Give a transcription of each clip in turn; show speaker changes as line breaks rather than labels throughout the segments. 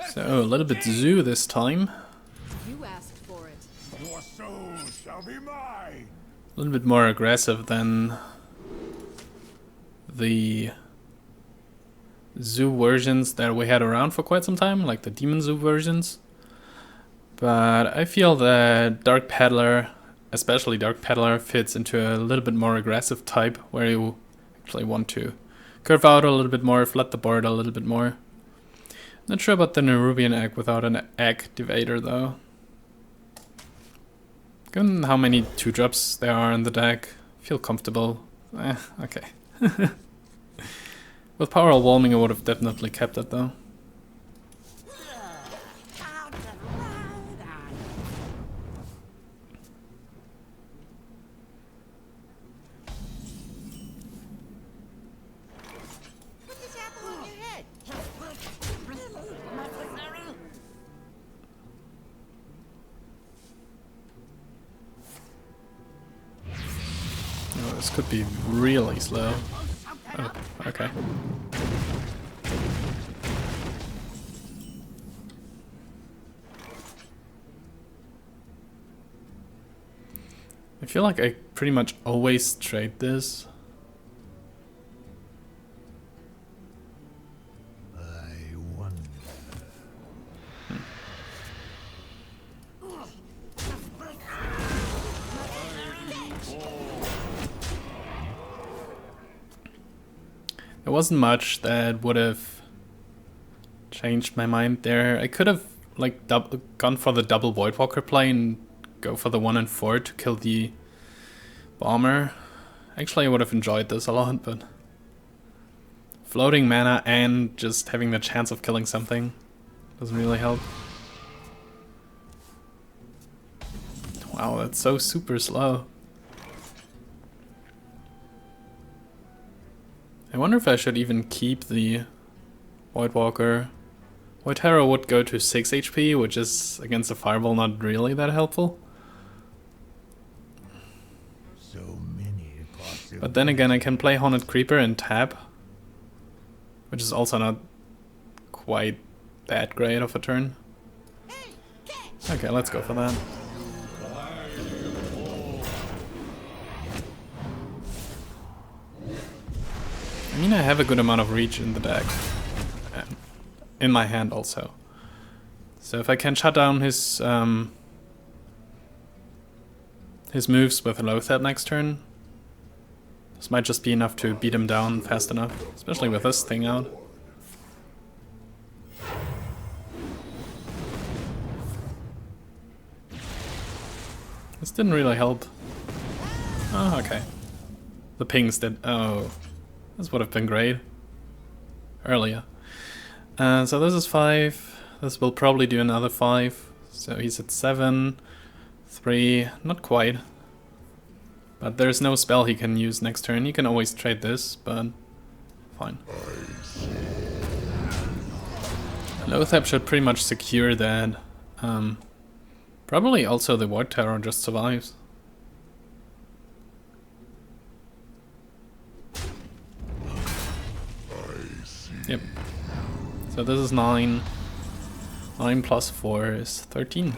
So a little bit zoo this time.
You asked for it.
Your soul shall be mine.
A little bit more aggressive than the zoo versions that we had around for quite some time, like the demon zoo versions. But I feel that Dark Peddler, especially Dark Peddler, fits into a little bit more aggressive type where you actually want to curve out a little bit more, flood the board a little bit more. Not sure about the Nerubian egg without an activator though. Given how many 2-drops there are in the deck, I feel comfortable. Okay. With Power Overwhelming I would have definitely kept it though. Oh, this could be really slow. Oh, okay. I feel like I pretty much always trade this.
I wonder.
There wasn't much that would have changed my mind there. I could have like gone for the double Voidwalker play and go for the 1 and 4 to kill the bomber. Actually I would have enjoyed this a lot, but floating mana and just having the chance of killing something doesn't really help. Wow, that's so super slow. I wonder if I should even keep the Voidwalker. Void Terror would go to 6 HP, which is against a fireball not really that helpful.
So many possibilities.
But then again I can play Haunted Creeper and tap, which is also not quite that great of a turn. Okay, let's go for that. I mean, I have a good amount of reach in the deck. And in my hand also. So if I can shut down his moves with a Loatheb next turn, this might just be enough to beat him down fast enough, especially with this thing out. This didn't really help. Oh, okay. The pings did. Oh. This would have been great earlier. So this is 5. This will probably do another 5. So he's at 7. 3. Not quite. But there's no spell he can use next turn. He can always trade this, but fine. Loatheb should pretty much secure that. Probably also the Void Terror just survives. Yep. So this is 9. 9 plus 4 is 13.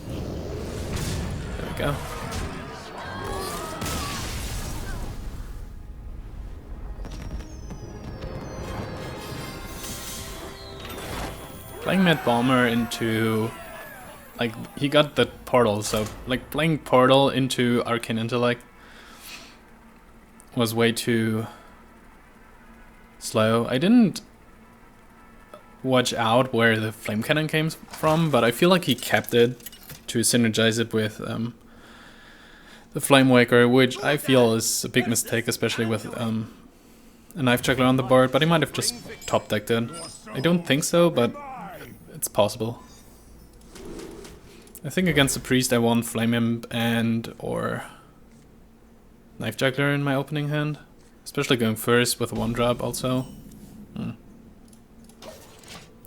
There we go. Playing Mad Bomber into... like, he got the portal, so like playing Portal into Arcane Intellect was way too slow. I didn't watch out where the Flame Cannon came from, but I feel like he kept it to synergize it with the Flame Waker, which I feel is a big mistake, especially with a Knife Juggler on the board, but he might have just top decked it. I don't think so, but it's possible. I think against the Priest I won Flame Imp and or Knife Juggler in my opening hand. Especially going first with a 1-drop also.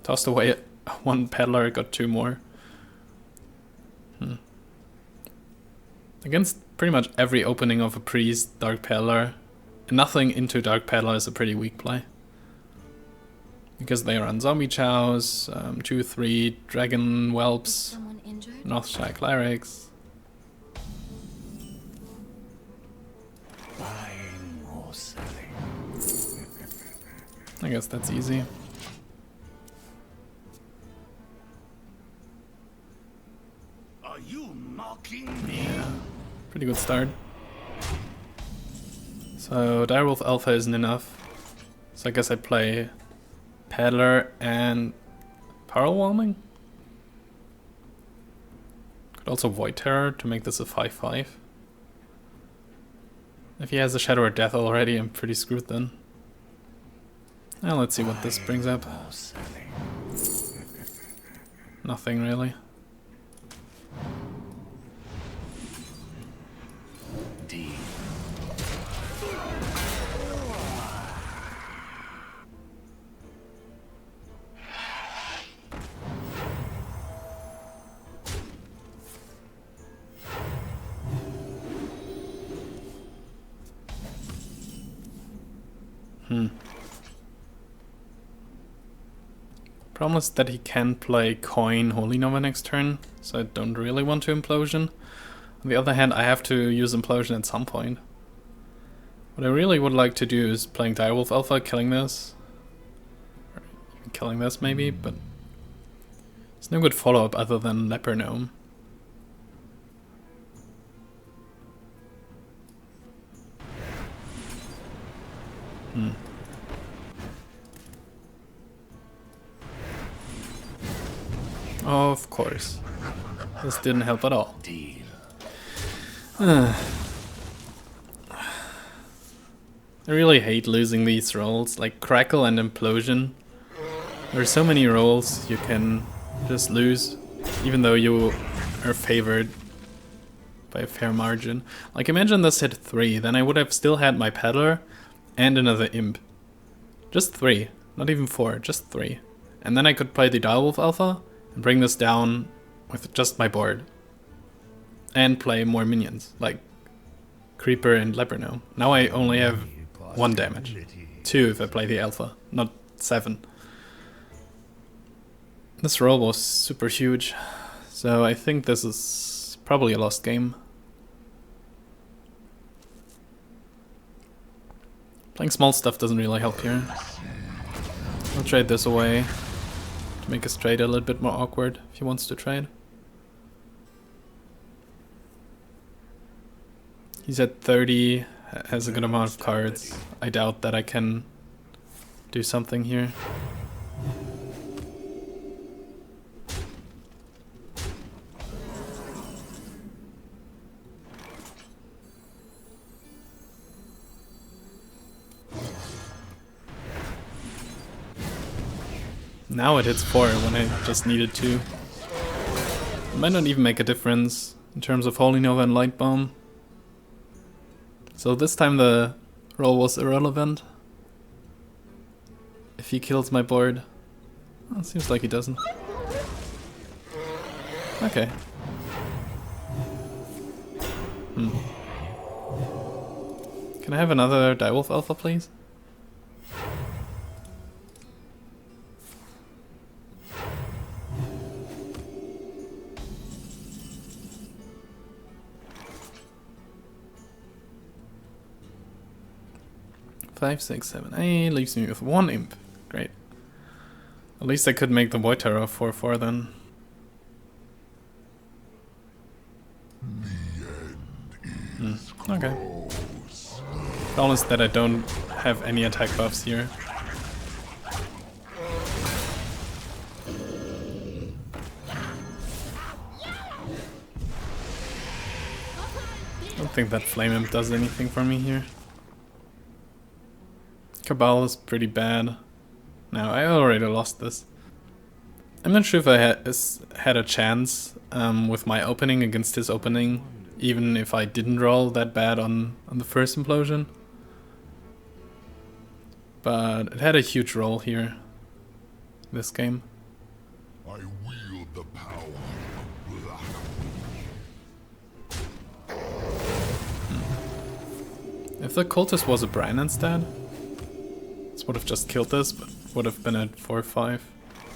Tossed away 1 Peddler, got 2 more. Against pretty much every opening of a Priest, Dark Peddler, nothing into Dark Peddler is a pretty weak play. because they run zombie chows, 2-3 dragon whelps,
Someone injured?
Northshire clerics.
Buying or selling.
I guess that's easy.
Are you mocking me?
Yeah, pretty good start. So Direwolf Alpha isn't enough. So I guess I play Peddler and Powerwhelming. Could also Void Terror to make this a 5-5. If he has a Shadow or Death already, I'm pretty screwed then. Now let's see what this brings up. Nothing really. Problem is that he can play Coin Holy Nova next turn, so I don't really want to Implosion. On the other hand, I have to use Implosion at some point. What I really would like to do is playing Direwolf Alpha, killing this. Or even killing this maybe, but there's no good follow-up other than Leper Gnome. Of course. This didn't help at all. I really hate losing these rolls, like Crackle and Implosion. There are so many rolls you can just lose, even though you are favored by a fair margin. Like imagine this hit 3, then I would have still had my Peddler and another Imp. Just 3, not even 4, just 3. And then I could play the Direwolf Alpha and bring this down with just my board. And play more minions, like Creeper and Leper Gnome. Now I only have 1 damage. 2 if I play the Alpha, not 7. This roll was super huge, so I think this is probably a lost game. Playing small stuff doesn't really help here. I'll trade this away to make his trade a little bit more awkward if he wants to trade. He's at 30, has a good amount of cards. I doubt that I can do something here. Now it hits 4 when I just needed 2. It might not even make a difference in terms of Holy Nova and Light Bomb. So this time the roll was irrelevant. If he kills my board. Well, it seems like he doesn't. Okay. Can I have another Direwolf Alpha, please? Five, 6, 7, 8 leaves me with 1 Imp. Great. At least I could make the Void Terror 4/4 then. Okay. Problem is that I don't have any attack buffs here. I don't think that Flame Imp does anything for me here. Cabal is pretty bad. Now, I already lost this. I'm not sure if I had a chance with my opening against his opening, even if I didn't roll that bad on the first Implosion. But it had a huge role here, this game.
I wield the power of black.
If the Cultist was a Bran instead, it's This would have just killed this, but would have been at 4-5.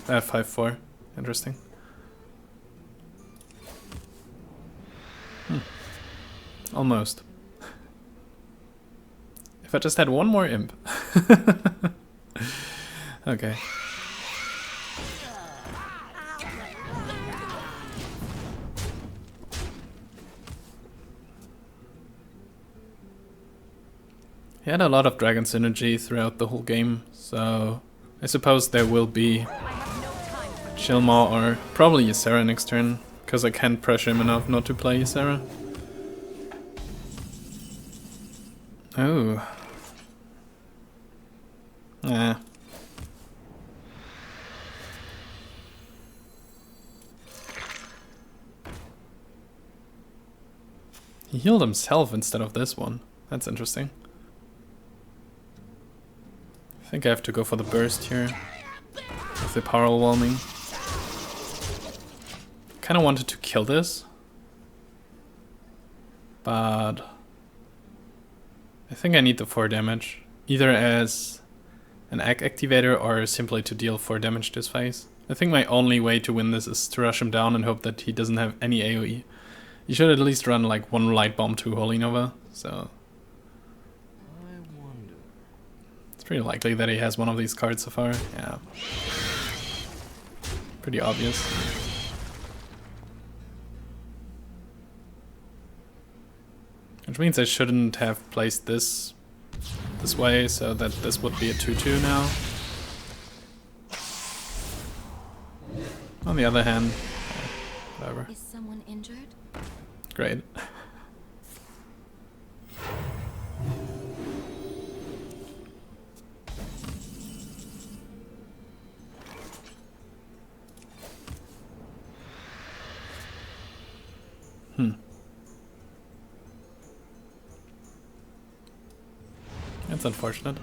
5-4. Interesting. Almost. If I just had one more imp. Okay. He had a lot of dragon synergy throughout the whole game, so I suppose there will be Chillmaw or probably Ysera next turn, because I can't pressure him enough not to play Ysera. Oh. Nah. He healed himself instead of this one. That's interesting. I think I have to go for the burst here with the power overwhelming. Kinda wanted to kill this, but I think I need the 4 damage, either as an egg activator or simply to deal 4 damage this phase. I think my only way to win this is to rush him down and hope that he doesn't have any AoE. You should at least run like 1 light bomb to Holy Nova, so it's pretty likely that he has one of these cards so far. Yeah, pretty obvious. Which means I shouldn't have placed this way, so that this would be a 2-2 now. On the other hand, whatever.
Is someone injured?
Great. That's unfortunate.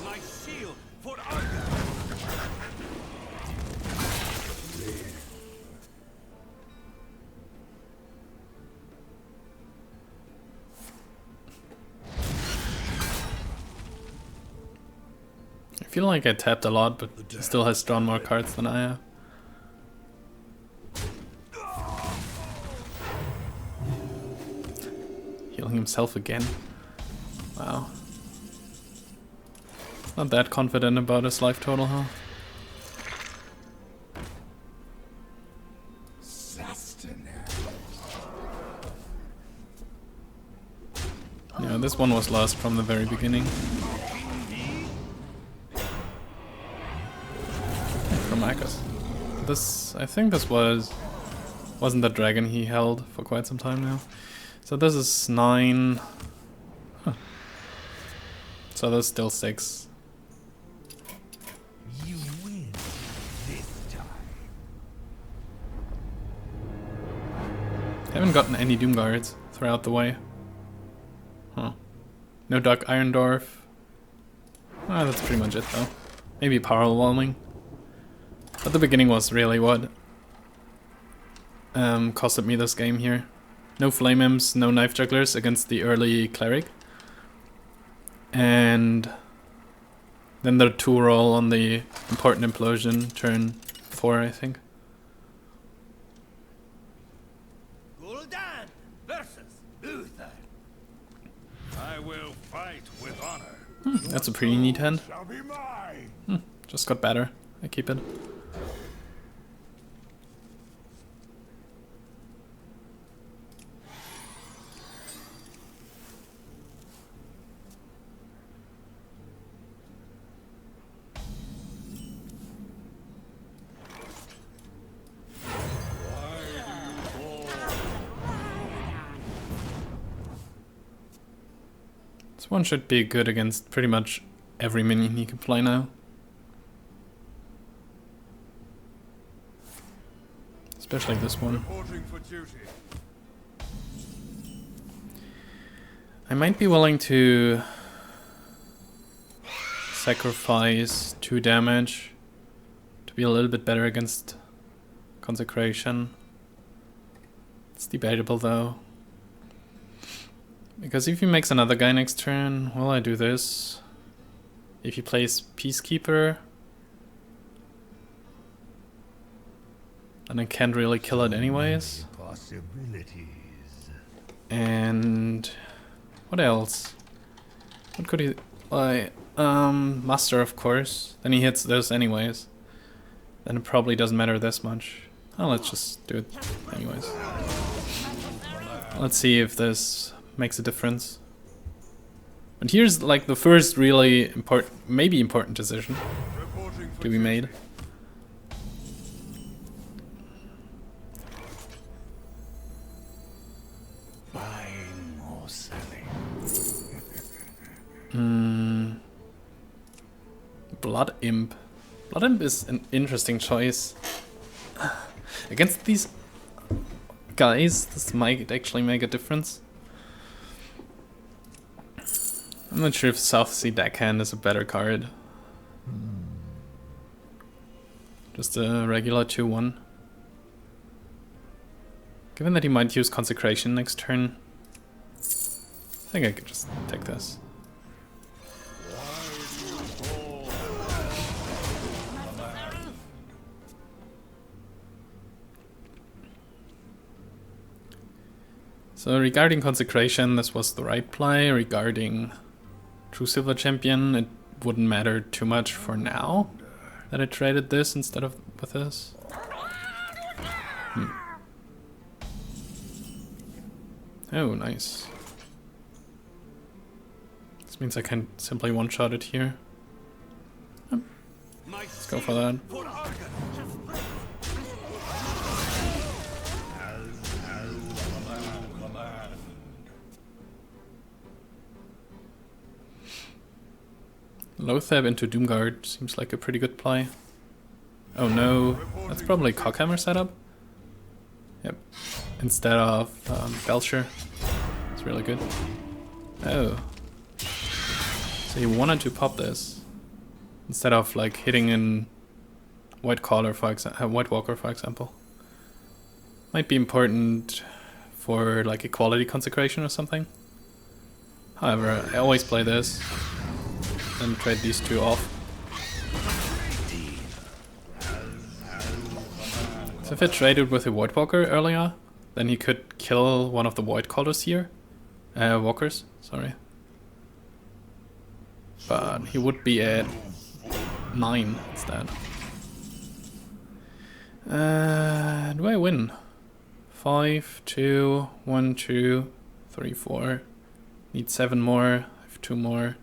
My shield for Arthur.
I feel like I tapped a lot, but he still has drawn more cards than I have. Healing himself again. Wow. Not that confident about his life total, huh? Yeah, this one was lost from the very beginning. From Marcus. This, I think this wasn't the dragon he held for quite some time now. So this is 9. Huh. So there's still 6.
You win this time.
Haven't gotten any Doomguards throughout the way. Huh. No Dark Iron Dwarf. Ah, that's pretty much it though. Maybe power overwhelming. But the beginning was really what costed me this game here. No Flame Imps, no Knife Jugglers against the early Cleric. And then the 2 roll on the Imp-ortant Imp-losion, turn 4 I think.
Gul'dan versus Loatheb. I will fight with honor.
That's a pretty neat hand.
Shall be mine.
Just got better. I keep it. This one should be good against pretty much every minion he can play now. Especially this one.
Reporting for duty.
I might be willing to sacrifice 2 damage to be a little bit better against Consecration. It's debatable though. Because if he makes another guy next turn, will I do this? If he plays Peacekeeper, then I can't really kill it anyways.
Possibilities.
And what else? What could he play? Muster, of course. Then he hits this anyways. Then it probably doesn't matter this much. Oh, let's just do it anyways. Let's see if this makes a difference. And here's like the first really important, maybe important decision to be made.
Buying or selling.
Blood Imp. Blood Imp is an interesting choice. Against these guys, this might actually make a difference. I'm not sure if South Sea Deckhand is a better card. Just a regular 2-1. Given that he might use Consecration next turn, I think I could just take this. So regarding Consecration, this was the right play. Regarding True Silver Champion, it wouldn't matter too much for now that I traded this instead of with this. Oh, nice. This means I can simply one-shot it here. Let's go for that. Loatheb into Doomguard seems like a pretty good play. Oh no, that's probably Cockhammer setup. Yep, instead of Belcher. It's really good. Oh, so he wanted to pop this instead of like hitting in White Collar, for example, Voidwalker, for example. Might be important for like Equality Consecration or something. However, I always play this and trade these two off. So if I traded with a Voidwalker earlier, then he could kill one of the Void Callers here. Walkers, sorry. But he would be at 9 instead. Do I win? 5, 2, 1, 2, 3, 4. Need 7 more. I have 2 more.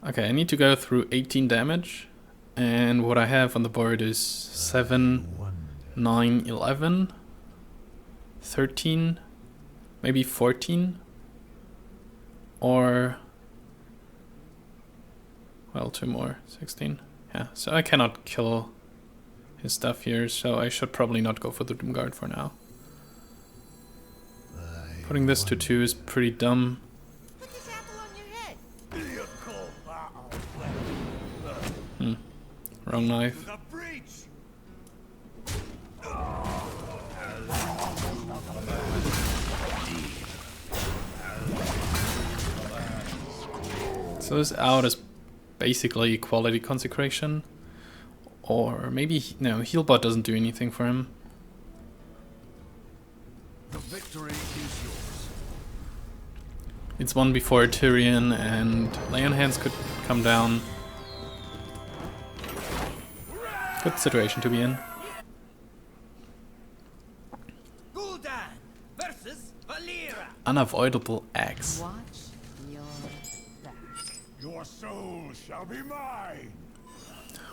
Okay, I need to go through 18 damage. And what I have on the board is 7, 9, 11, 13, maybe 14. Or, well, 2 more, 16. Yeah, so I cannot kill his stuff here, so I should probably not go for the Doomguard for now. Putting this to 2 is pretty dumb.
Put this apple on your head.
Wrong knife.
The breach.
So this out is basically Equality Consecration. Or maybe, no, Healbot doesn't do anything for him.
The victory is yours.
It's one before Tyrion and Lay on Hands could come down. Good situation to be in.
Gul'dan versus Valera.
Unavoidable Axe.
Watch your back.
Your soul shall be mine.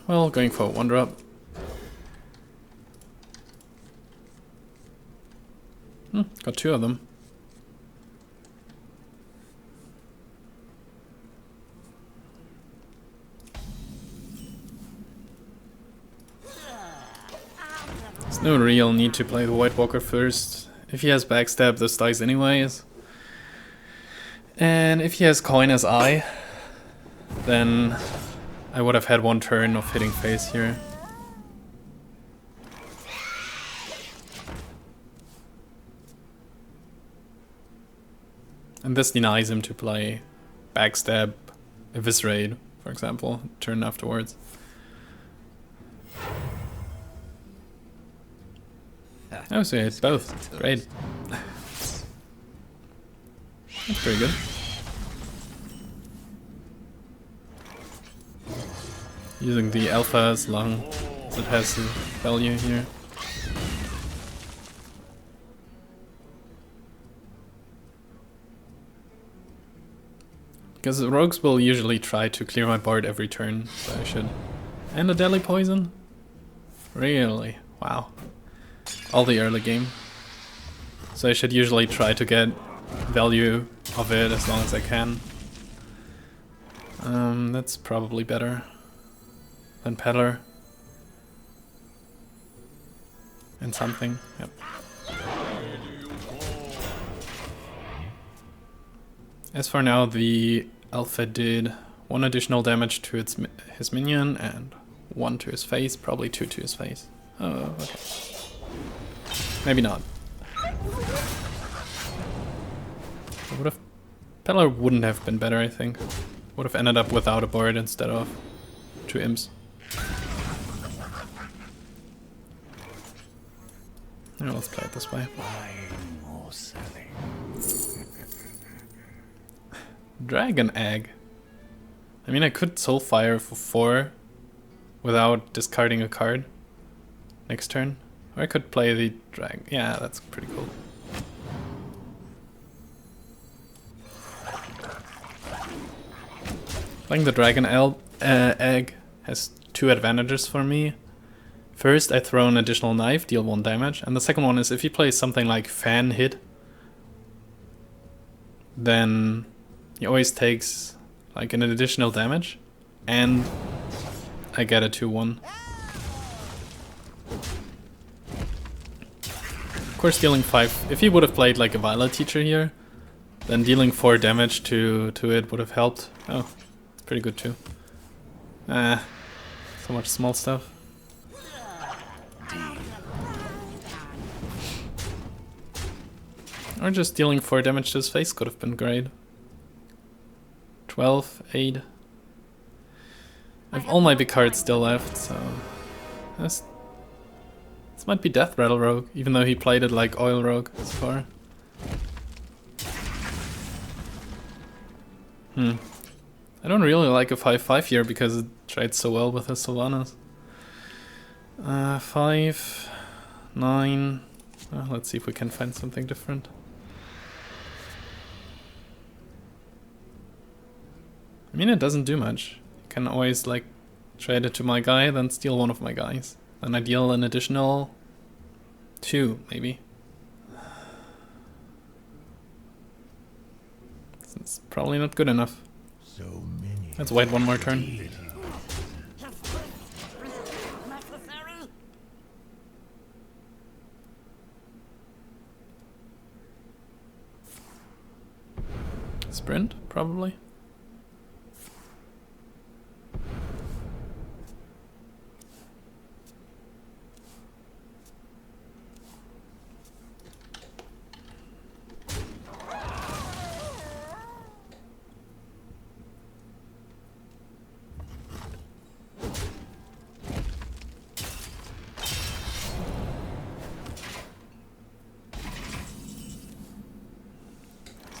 Well, going for a 1-drop. Got 2 of them. There's no real need to play the Voidwalker first. If he has Backstab, this dies anyways. And if he has Coin as Eye, then I would have had 1 turn of hitting face here. And this denies him to play Backstab, Eviscerate, for example, turn afterwards. Oh, so it's both. Great. That's pretty good. Using the alpha as long as it has the value here. Because the rogues will usually try to clear my board every turn, so I should... And a deadly poison? Really? Wow. All the early game. So I should usually try to get value of it as long as I can. That's probably better than Peddler. And something, yep. As for now, the alpha did 1 additional damage to his minion and 1 to his face, probably 2 to his face. Oh, okay. Maybe not. Peddler wouldn't have been better, I think. Would have ended up without a board instead of 2 imps. Yeah, let's play it this way.
Buying or selling.
Dragon Egg. I mean, I could Soulfire for 4 without discarding a card next turn. Or I could play the dragon. Yeah, that's pretty cool. Playing the Dragon Egg has 2 advantages for me. First, I throw an additional knife, deal 1 damage. And the second one is if he plays something like Fan Hit, then he always takes like an additional damage. And I get a 2-1. Of course, dealing 5... If he would have played like a Violet Teacher here, then dealing 4 damage to it would have helped. Oh, it's pretty good too. So much small stuff. Or just dealing 4 damage to his face could have been great. 12, 8. I have all my big cards still left, so... This might be Deathrattle Rogue, even though he played it like Oil Rogue so far. I don't really like a 5-5 here because it trades so well with his Sylvanas. 5, 9... let's see if we can find something different. I mean, it doesn't do much. You can always like trade it to my guy, then steal one of my guys. Then I deal an additional 2, maybe. It's probably not good enough.
So many.
Let's wait 1 more turn. Sprint, probably.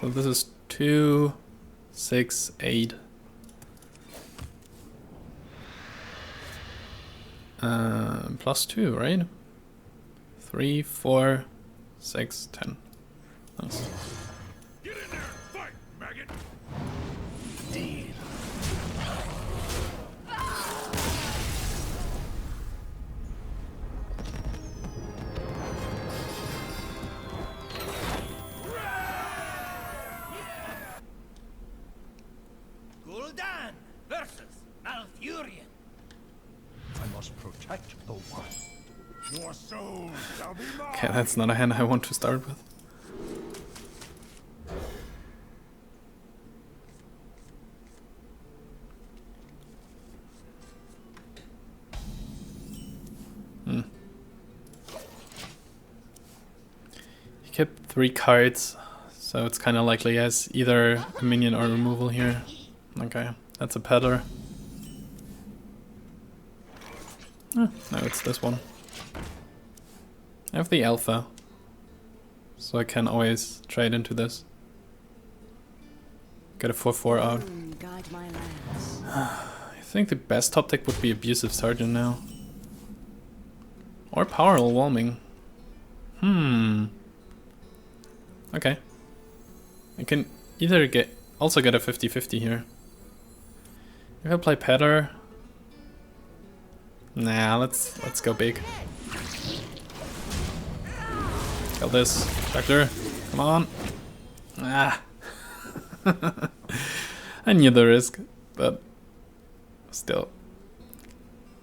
So this is 2, 6, 8. Plus 2, right? 3, 4, 6, 10. Nice.
Get in there, fight, maggot.
Deal.
Gul'dan versus Malfurion. I must protect the wild. Your soul shall be mine.
Okay, that's not a hand I want to start with. He kept 3 cards, So it's kind of likely he has either a minion or removal here. Okay, that's a Peddler. No, it's this one. I have the Alpha, so I can always trade into this. Get a 4/4 out.
Guide my lands.
I think the best top deck would be Abusive Sergeant now. Or Power Overwhelming. Okay. I can either also get a 50-50 here. If I play Peddler... Nah, let's go big. Kill this. Juggler. Come on. Ah. I knew the risk, but still.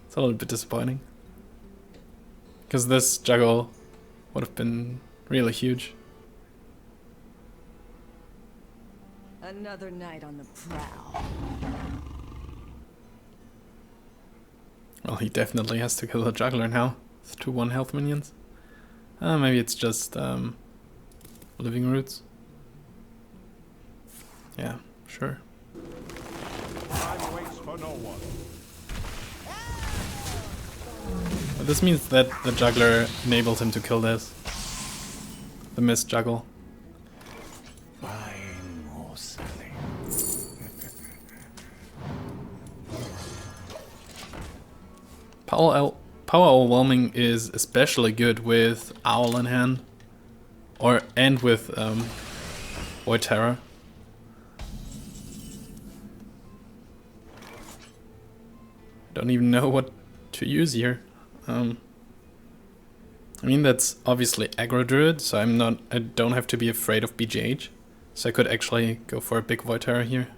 It's a little bit disappointing. Because this juggle would have been really huge.
Another night on the prowl.
Well, he definitely has to kill the Juggler now. With 2/1 health minions. Maybe it's just Living Roots. Yeah, sure.
Time waits for no one.
But this means that the Juggler enables him to kill this. The missed juggle.
Fine or selling.
Power Overwhelming is especially good with Owl in hand. And with Void Terror. Don't even know what to use here. I mean, that's obviously Aggro Druid, so I don't have to be afraid of BGH. So I could actually go for a big Void Terror here.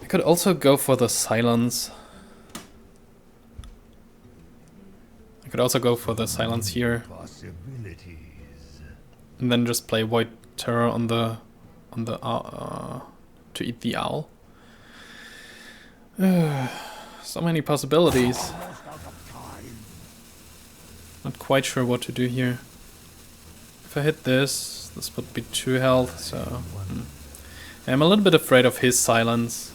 I could also go for the Silence. I could also go for the Silence here.
Possibilities.
And then just play Void Terror on the to eat the owl. So many possibilities. Not quite sure what to do here. If I hit this would be 2 health, so... I'm a little bit afraid of his silence.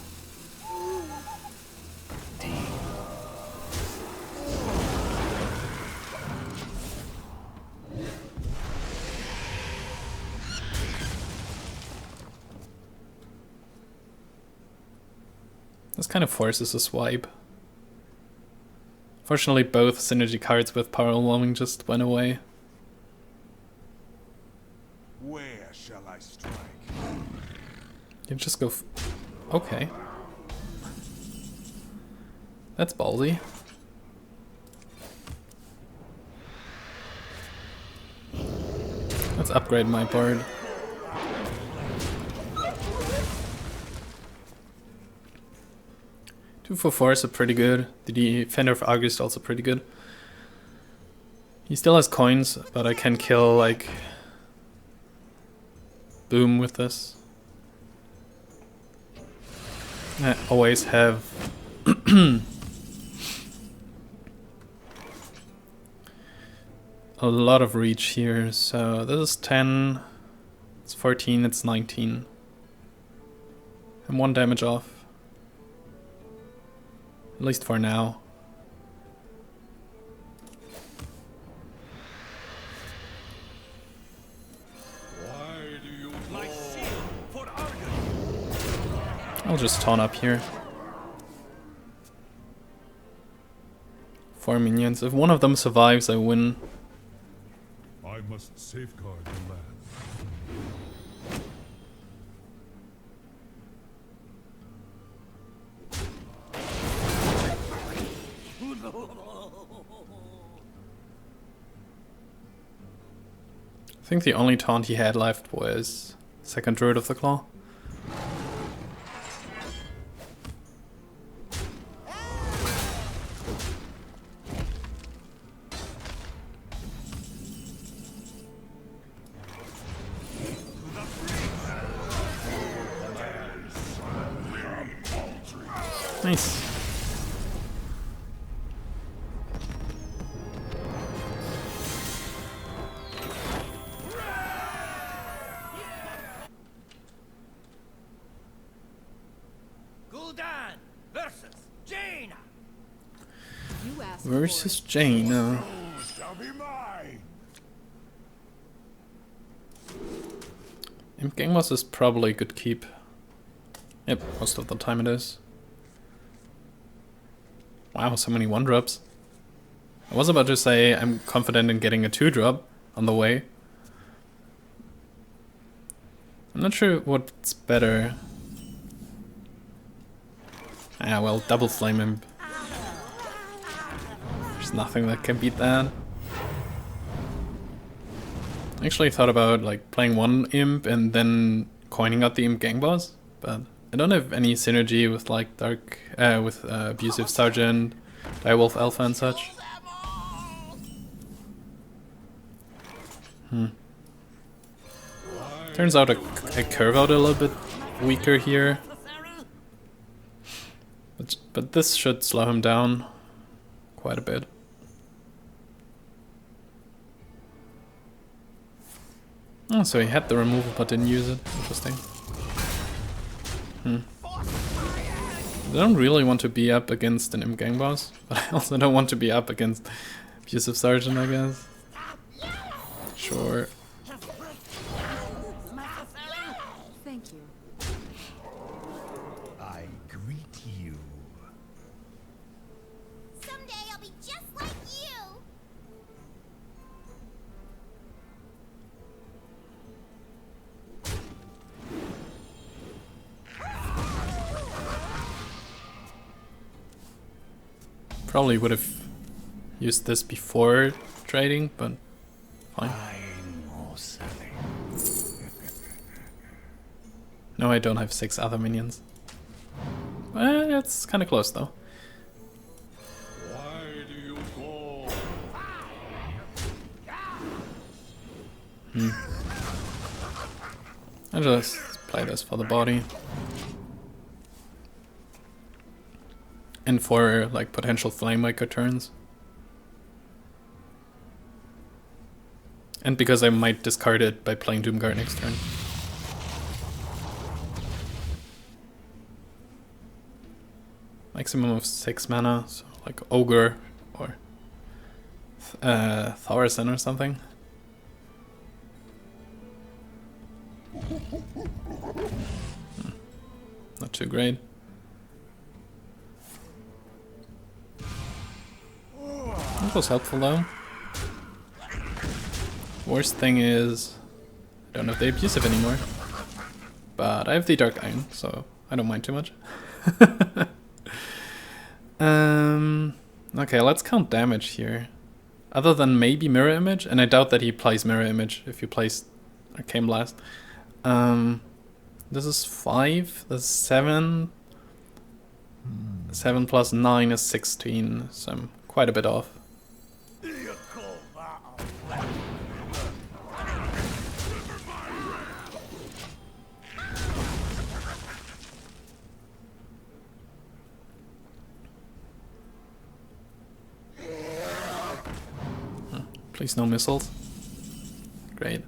This kind of forces a swipe. Fortunately, both synergy cards with Power Overwhelming just went away.
Where shall I strike?
You just go. Okay. That's ballsy. Let's upgrade my board. Two for 4s are pretty good. The Defender of Argus is also pretty good. He still has coins, but I can kill like Boom with this. I always have a lot of reach here. So this is 10, it's 14, it's 19. I'm 1 damage off. At least for now.
Why do you my shield for Argus?
I'll just taunt up here. 4 minions. If one of them survives, I win.
I must safeguard the land.
I think the only taunt he had left was second Druid of the Claw. Nice. versus Jaina.
Shall be mine.
Imp Gangboss is probably a good keep. Yep, most of the time it is. Wow, so many 1-drops. I was about to say I'm confident in getting a 2-drop on the way. I'm not sure what's better. Ah, well, double Flame Imp. There's nothing that can beat that. I actually thought about like playing one Imp and then coining out the Imp Gangboss, but I don't have any synergy with like Abusive Sergeant, Direwolf Alpha and such. Turns out I curve out a little bit weaker here. But this should slow him down quite a bit. Oh, so he had the removal but didn't use it. Interesting. I don't really want to be up against an Imp Gangboss, but I also don't want to be up against Abusive Sergeant, I guess. Sure.
Thank you.
I greet you.
Someday I'll be just like you.
Probably would have used this before trading, but fine.
Buying or selling.
No, I don't have 6 other minions. Well, it's kind of close though.
Why do you call?
I just play this for the body. And for like potential Flamewaker turns. And because I might discard it by playing Doomguard next turn. Maximum of 6 mana, so like Ogre or Thaurissan or something. Not too great. That was helpful though. Worst thing is, I don't have the Abusive anymore. But I have the Dark Iron, so I don't mind too much. Okay, let's count damage here. Other than maybe Mirror Image, and I doubt that he plays Mirror Image if you place Arcane Blast. This is 5, this is 7. 7 plus 9 is 16, so I'm quite a bit off. Please no missiles. Great.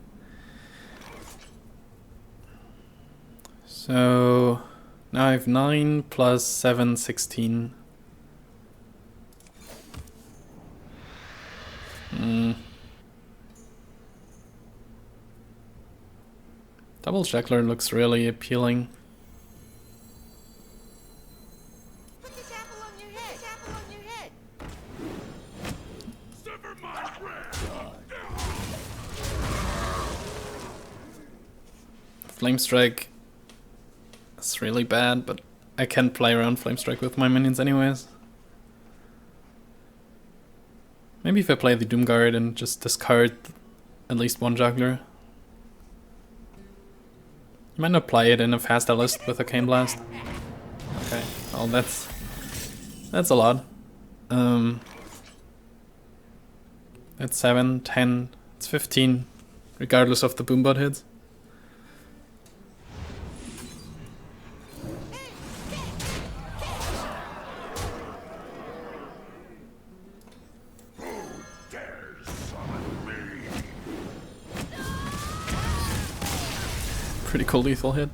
So now I have 9 plus 7, 16. Double Juggler looks really appealing.
Put the tackle on your head. Tackle on your head.
Sever my bread.
Flame Strike is really bad, but I can play around Flame Strike with my minions anyways. Maybe if I play the Doomguard and just discard at least one Juggler. You might not play it in a faster list with Arcane Blast. Okay, well that's a lot. That's 7, 10, it's 15, regardless of the Boombot hits. Pretty cool lethal hit.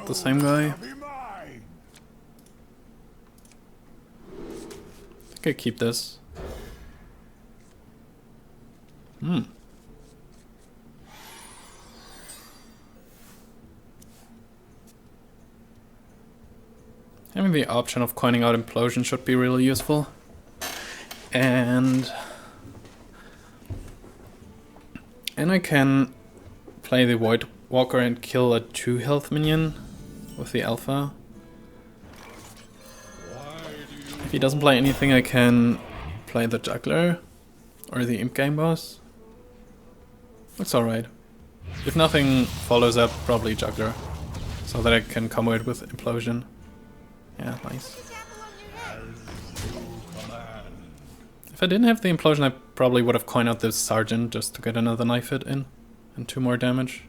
the same guy.
Be mine.
I think I keep this. Having the option of coining out Imp-losion should be really useful. And I can play the Voidwalker and kill a 2 health minion with the alpha. If he doesn't play anything, I can play the Juggler or the Imp game boss. Looks alright. If nothing follows up, probably Juggler, so that I can combo it with Imp-losion. Yeah, nice. If I didn't have the Imp-losion, I probably would have coined out this Sergeant just to get another knife hit in and 2 more damage.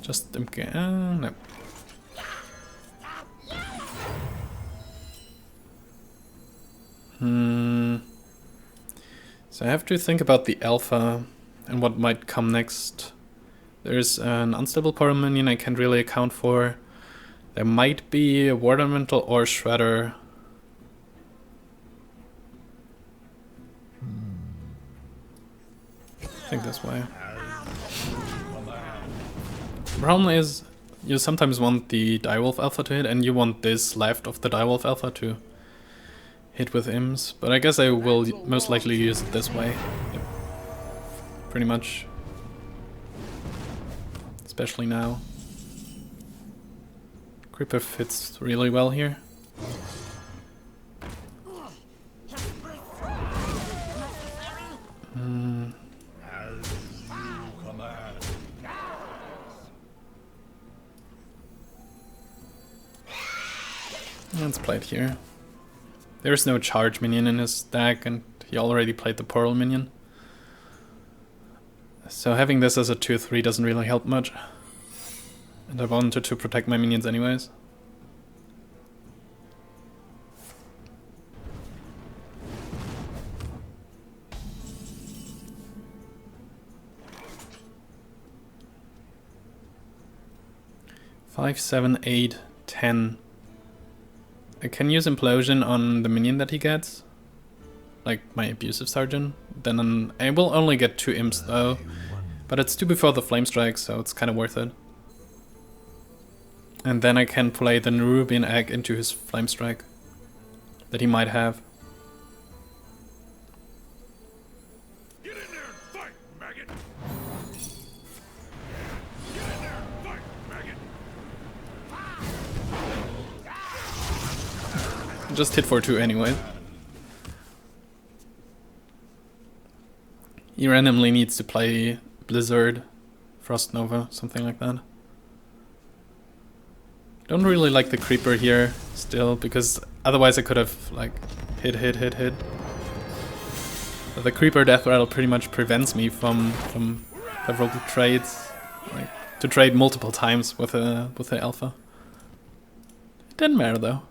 Just no. So I have to think about the alpha and what might come next. There's an unstable power minion I can't really account for. There might be a Ward Elemental or Shredder. I think this way. The problem is, you sometimes want the Direwolf Alpha to hit, and you want this left of the Direwolf Alpha to hit with imps, but I guess I will most likely use it this way. Yep. Pretty much. Especially now. Creeper fits really well here. Let's play it here. There's no charge minion in his stack, and he already played the Pearl minion. So having this as a 2-3 doesn't really help much. And I wanted to protect my minions anyways. Five, 7, 8, 10. I can use Imp-losion on the minion that he gets, like my Abusive Sergeant. Then I will only get 2 imps though, but it's 2 before the Flame Strike, so it's kind of worth it. And then I can play the Nerubian egg into his Flame Strike that he might have.
Get in there and fight, maggot. Get in there and fight, maggot.
Just hit for 2 anyway. He randomly needs to play Blizzard, Frost Nova, something like that. Don't really like the Creeper here still, because otherwise I could have like hit. But the Creeper Deathrattle pretty much prevents me from several trades, like to trade multiple times with the alpha. It didn't matter though.